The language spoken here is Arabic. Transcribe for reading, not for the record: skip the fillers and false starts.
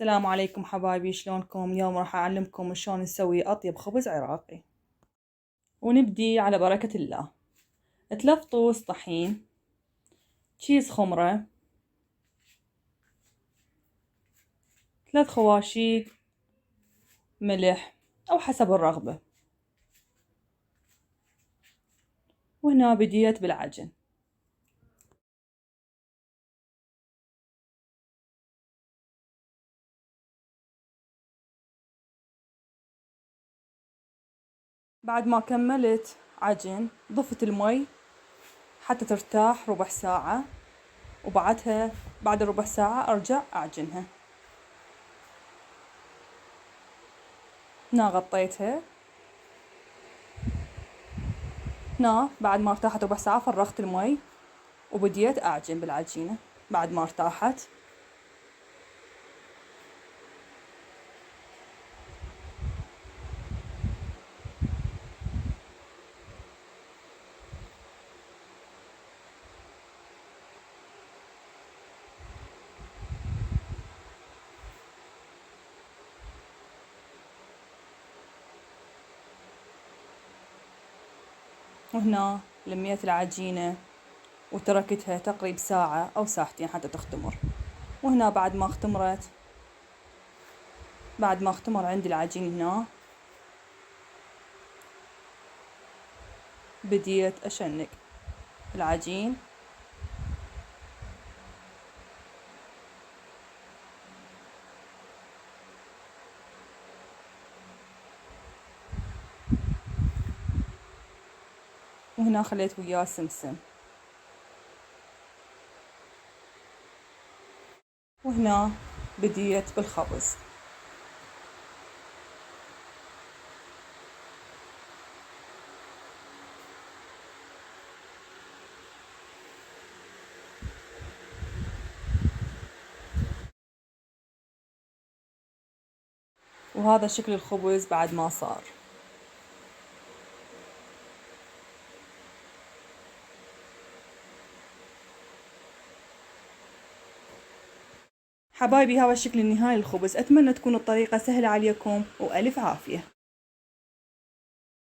السلام عليكم حبايبي، شلونكم؟ اليوم راح أعلمكم شلون نسوي أطيب خبز عراقي. ونبدي على بركة الله. 3 فطوس طحين، تشيز خمرة، 3 خواشيق ملح أو حسب الرغبة. وهنا بديت بالعجن. بعد ما كملت عجن ضفت المي حتى ترتاح ربع ساعة، وبعدها بعد ربع ساعة أرجع أعجنها. هنا غطيتها. هنا بعد ما ارتاحت ربع ساعة فرغت المي وبديت أعجن بالعجينة بعد ما ارتاحت. وهنا لميت العجينة وتركتها تقريبا ساعة أو ساعتين حتى تختمر. وهنا بعد ما اختمر عندي العجين، هنا بديت أشنق العجين. وهنا خليت وياه سمسم. وهنا بديت بالخبز. وهذا شكل الخبز بعد ما صار. حبايبي، هذا الشكل النهائي للخبز. أتمنى تكون الطريقة سهلة عليكم، وألف عافية.